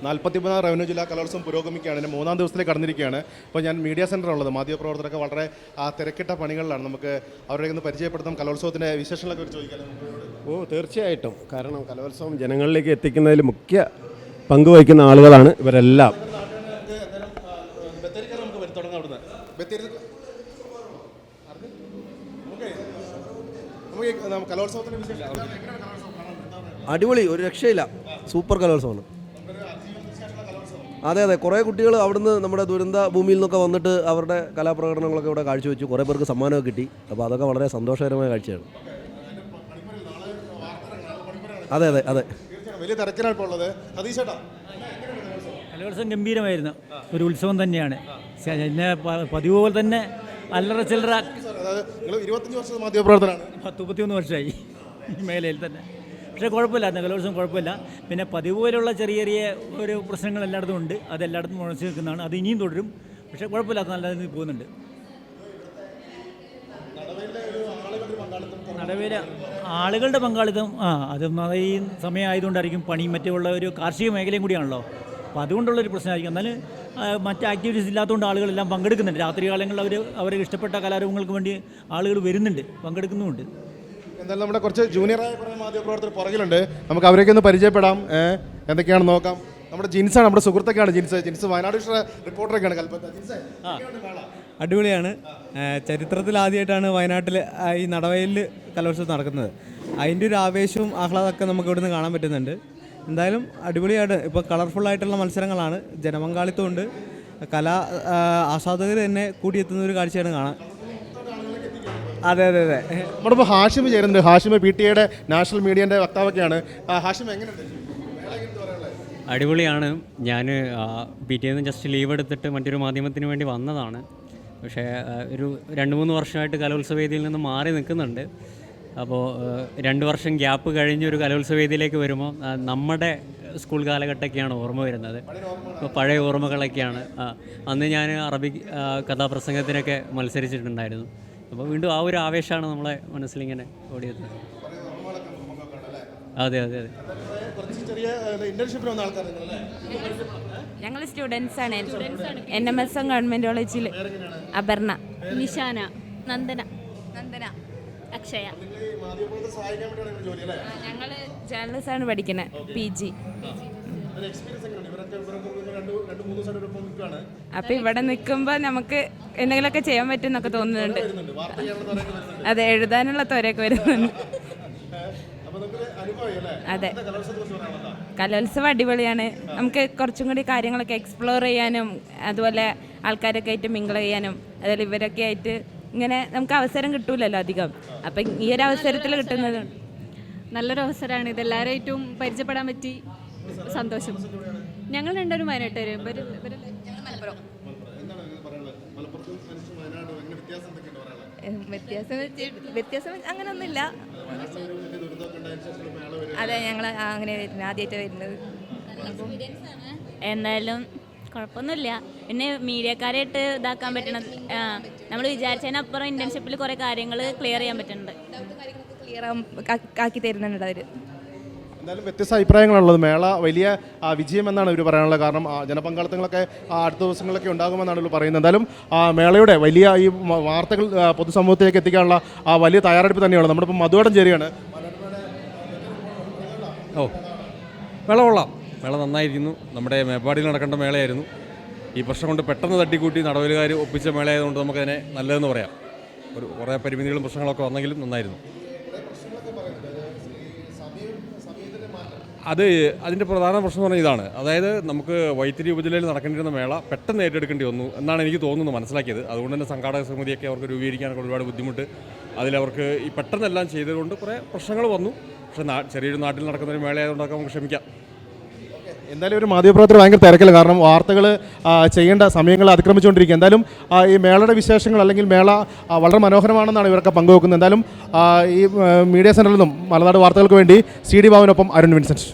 43 revenue ജില്ലാ കലോത്സവം പുരോഗമിക്കുകയാണ്. ഇതിൻ്റെ 3-ാം ദിവസത്തിലേക്ക് കടന്നിരിക്കുകയാണ്. ഇപ്പോൾ ഞാൻ മീഡിയ സെൻ്ററുള്ളത്, മാധ്യമപ്രവർത്തകരൊക്കെ വളരെ തിരക്കിട്ട പണികളിലാണ്. നമുക്ക് അവരുടെ ഒന്ന് പരിചയപ്പെടുത്താം, കലോത്സവത്തിൻ്റെ വിശേഷങ്ങളൊക്കെ ചോദിക്കാം. തീർച്ചയായിട്ടും. കാരണം കലോത്സവം ജനങ്ങളിലേക്ക് എത്തിക്കുന്നതിൽ മുഖ്യ പങ്ക് വഹിക്കുന്ന ആളുകളാണ് ഇവരെല്ലാം. അടിപൊളി, ഒരു രക്ഷയില്ല, സൂപ്പർ കലോത്സവമാണ്. അതെ അതെ, കുറേ കുട്ടികൾ അവിടുന്ന് നമ്മുടെ ദുരന്ത ഭൂമിയിൽ നിന്നൊക്കെ വന്നിട്ട് അവരുടെ കലാപ്രകടനങ്ങളൊക്കെ ഇവിടെ കാഴ്ചവെച്ചു. കുറേ പേർക്ക് സമ്മാനമൊക്കെ കിട്ടി. അപ്പോൾ അതൊക്കെ വളരെ സന്തോഷകരമായ കാഴ്ചയാണ്. അതെ അതെ അതെ, വലിയ തിരക്കിലാണ് ഇപ്പോൾ ഉള്ളത്. കലോത്സവം ഗംഭീരമായിരുന്നു, ഒരു ഉത്സവം തന്നെയാണ്. പതിവ് പോലെ തന്നെ അല്ലറ ചില്ലറ. 25 വർഷം മാധ്യമപ്രവർത്തനമാണ്. 31 വർഷമായി ഈ മേഖലയിൽ തന്നെ. പക്ഷേ കുഴപ്പമില്ലായിരുന്നു, കലോത്സവം കുഴപ്പമില്ല. പിന്നെ പതിവ് പോലുള്ള ചെറിയ ചെറിയ ഒരു പ്രശ്നങ്ങൾ എല്ലായിടത്തും ഉണ്ട്, അത് എല്ലായിടത്തും മുഴച്ചു നിൽക്കുന്നതാണ്. അത് ഇനിയും തുടരും. പക്ഷേ കുഴപ്പമില്ലാത്ത നല്ല രീതിയിൽ പോകുന്നുണ്ട്. നടവേല ആളുകളുടെ പങ്കാളിത്തം അത് ഈ സമയമായതുകൊണ്ടായിരിക്കും. പണിയും മറ്റുള്ള ഒരു കാർഷിക മേഖലയും കൂടിയാണല്ലോ, അപ്പോൾ അതുകൊണ്ടുള്ളൊരു പ്രശ്നമായിരിക്കും. എന്നാലും മറ്റ് ആക്ടിവിറ്റീസ് ഇല്ലാത്തതുകൊണ്ട് ആളുകളെല്ലാം പങ്കെടുക്കുന്നുണ്ട്. രാത്രി കാലങ്ങളിൽ അവർക്ക് ഇഷ്ടപ്പെട്ട കലാരൂപങ്ങൾക്ക് വേണ്ടി ആളുകൾ വരുന്നുണ്ട്, പങ്കെടുക്കുന്നുമുണ്ട്. എന്തായാലും നമ്മുടെ കുറച്ച് ജൂനിയറായ കുറേ മാധ്യമപ്രവർത്തകർ പുറകിലുണ്ട്, നമുക്ക് അവരൊക്കെ ഒന്ന് പരിചയപ്പെടാം. എന്തൊക്കെയാണെന്ന് നോക്കാം. നമ്മുടെ ജിൻസാണ്, നമ്മുടെ സുഹൃത്തൊക്കെയാണ് ജിൻസ് വയനാട് റിപ്പോർട്ടറൊക്കെയാണ് കൽപ്പറ്റ. അടിപൊളിയാണ്. ചരിത്രത്തിൽ ആദ്യമായിട്ടാണ് വയനാട്ടിൽ ഈ നടവയലിൽ കലോത്സവം നടക്കുന്നത്. അതിൻ്റെ ഒരു ആവേശവും ആഹ്ലാദമൊക്കെ നമുക്ക് ഇവിടുന്ന് കാണാൻ പറ്റുന്നുണ്ട്. എന്തായാലും അടിപൊളിയാണ്. ഇപ്പോൾ കളർഫുള്ളായിട്ടുള്ള മത്സരങ്ങളാണ്, ജനപങ്കാളിത്തമുണ്ട്, കലാ ആസ്വാദകർ തന്നെ കൂടിയെത്തുന്ന ഒരു കാഴ്ചയാണ് കാണാൻ. അതെ അതെ അതെ. നമ്മുടെ ഇപ്പോൾ ഹാഷിം ചേരുന്നുണ്ട്. ഹാഷിം PTA നാഷണൽ മീഡിയൻ്റെ വക്താവൊക്കെയാണ്. ഹാഷിം എങ്ങനെയുണ്ട്? അടിപൊളിയാണ്. ഞാൻ PTA ജസ്റ്റ് ലീവ് എടുത്തിട്ട് മറ്റൊരു മാധ്യമത്തിന് വേണ്ടി വന്നതാണ്. പക്ഷേ ഒരു 2-3 വർഷമായിട്ട് കലോത്സവ വേദിയിൽ നിന്ന് മാറി നിൽക്കുന്നുണ്ട്. അപ്പോൾ 2 വർഷം ഗ്യാപ്പ് കഴിഞ്ഞ് ഒരു കലോത്സവ വേദിയിലേക്ക് വരുമ്പോൾ നമ്മുടെ സ്കൂൾ കാലഘട്ടമൊക്കെയാണ് ഓർമ്മ വരുന്നത്. ഇപ്പോൾ പഴയ ഓർമ്മകളൊക്കെയാണ്. അന്ന് ഞാൻ അറബിക് കഥാപ്രസംഗത്തിനൊക്കെ മത്സരിച്ചിട്ടുണ്ടായിരുന്നു. അപ്പോൾ വീണ്ടും ആ ഒരു ആവേശമാണ് നമ്മളെ മനസ്സിലിങ്ങനെ ഓടിയത്. അതെ അതെ അതെ. ഞങ്ങൾ സ്റ്റുഡൻസാണ്. NMSM ഗവൺമെൻറ് കോളേജിൽ. അപർണ, നിഷാന, നന്ദന, അക്ഷയ. ഞങ്ങൾ ജേർണലിസമാണ് പഠിക്കുന്നത്, PG. അപ്പം ഇവിടെ നിൽക്കുമ്പോൾ നമുക്ക് എന്തെങ്കിലുമൊക്കെ ചെയ്യാൻ പറ്റും എന്നൊക്കെ തോന്നുന്നുണ്ട്. അതെ, എഴുതാനുള്ള ത്വരയൊക്കെ വരുന്നുണ്ട്. അതെ, കലോത്സവം അടിപൊളിയാണ്. നമുക്ക് കുറച്ചും കൂടി കാര്യങ്ങളൊക്കെ എക്സ്പ്ലോർ ചെയ്യാനും അതുപോലെ ആൾക്കാരൊക്കെ ആയിട്ട് മിങ്കിൾ ചെയ്യാനും അതുപോലെ ഇവരൊക്കെ ആയിട്ട് ഇങ്ങനെ നമുക്ക് അവസരം കിട്ടൂലല്ലോ അധികം. അപ്പം ഈ ഒരു അവസരത്തിൽ കിട്ടുന്നത് നല്ലൊരു അവസരമാണ്. ഇതെല്ലാവരായിട്ടും പരിചയപ്പെടാൻ പറ്റി, സന്തോഷം. ഞങ്ങൾ രണ്ടുപേരും വയനാട്ടുകാർ. വ്യത്യാസം അങ്ങനെയൊന്നുമില്ല. അതെ, ഞങ്ങൾ അങ്ങനെ വരുന്നത്, ആദ്യമായിട്ട് വരുന്നത്. എന്തായാലും കുഴപ്പമൊന്നുമില്ല. പിന്നെ മീഡിയക്കാരായിട്ട് ഇതാക്കാൻ പറ്റണത് നമ്മൾ വിചാരിച്ചതിനപ്പുറം ഇന്റേൺഷിപ്പിൽ കുറേ കാര്യങ്ങൾ ക്ലിയർ ചെയ്യാൻ പറ്റുന്നുണ്ട്. ക്ലിയർ ആക്കി തരുന്നുണ്ട് അവർ. എന്തായാലും വ്യത്യസ്ത അഭിപ്രായങ്ങളുള്ളത്. മേള വലിയ വിജയം എന്നാണ് ഇവർ പറയാനുള്ളത്. കാരണം ജനപങ്കാളിത്തങ്ങളൊക്കെ അടുത്ത ദിവസങ്ങളിലൊക്കെ ഉണ്ടാകുമെന്നാണ് ഇവർ പറയുന്നത്. എന്തായാലും മേളയുടെ വലിയ ഈ വാർത്തകൾ പൊതുസമൂഹത്തിലേക്ക് എത്തിക്കാനുള്ള വലിയ തയ്യാറെടുപ്പ് തന്നെയാണ്. നമ്മളിപ്പോൾ മധുവടം ചേരുകയാണ്. മേള കൊള്ളാം, മേള നന്നായിരിക്കുന്നു. നമ്മുടെ മേപ്പാടിയിൽ നടക്കേണ്ട മേളയായിരുന്നു. ഈ പ്രശ്നം കൊണ്ട് പെട്ടെന്ന് തട്ടിക്കൂട്ടി നടവലുകാർ ഒപ്പിച്ച മേളയായതുകൊണ്ട് നമുക്കതിനെ നല്ലതെന്ന് പറയാം. ഒരു കുറേ പരിമിതികളും പ്രശ്നങ്ങളൊക്കെ വന്നെങ്കിലും നന്നായിരുന്നു. അതിൻ്റെ പ്രധാന പ്രശ്നം എന്ന് പറഞ്ഞാൽ ഇതാണ്. അതായത് നമുക്ക് വൈത്തിരി ഉപജില്ലയിൽ നടക്കേണ്ടിരുന്ന മേള പെട്ടെന്ന് ഏറ്റെടുക്കേണ്ടി വന്നു എന്നാണ് എനിക്ക് തോന്നുന്നത്, മനസ്സിലാക്കിയത്. അതുകൊണ്ട് തന്നെ സംഘാടക സമിതിയൊക്കെ അവർക്ക് രൂപീകരിക്കാനൊക്കെ ഒരുപാട് ബുദ്ധിമുട്ട്. അതിലവർക്ക് ഈ പെട്ടെന്നെല്ലാം ചെയ്തതുകൊണ്ട് കുറേ പ്രശ്നങ്ങൾ വന്നു. പക്ഷേ ചെറിയൊരു നാട്ടിൽ നടക്കുന്ന ഒരു മേളയായതുകൊണ്ടൊക്കെ നമുക്ക് ക്ഷമിക്കാം. എന്തായാലും ഒരു മാധ്യമപ്രവർത്തകർ ഭയങ്കര തിരക്കില്ല. കാരണം വാർത്തകൾ ചെയ്യേണ്ട സമയങ്ങൾ അതിക്രമിച്ചുകൊണ്ടിരിക്കുക. എന്തായാലും ഈ മേളയുടെ വിശേഷങ്ങൾ അല്ലെങ്കിൽ മേള വളരെ മനോഹരമാണെന്നാണ് ഇവരൊക്കെ പങ്കുവെക്കുന്നത്. എന്തായാലും ഈ മീഡിയ സെൻ്ററിൽ നിന്നും മലനാട് വാർത്തകൾക്ക് വേണ്ടി CD ബാബുവിനൊപ്പം അരുൺ വിൻസെൻറ്റ്.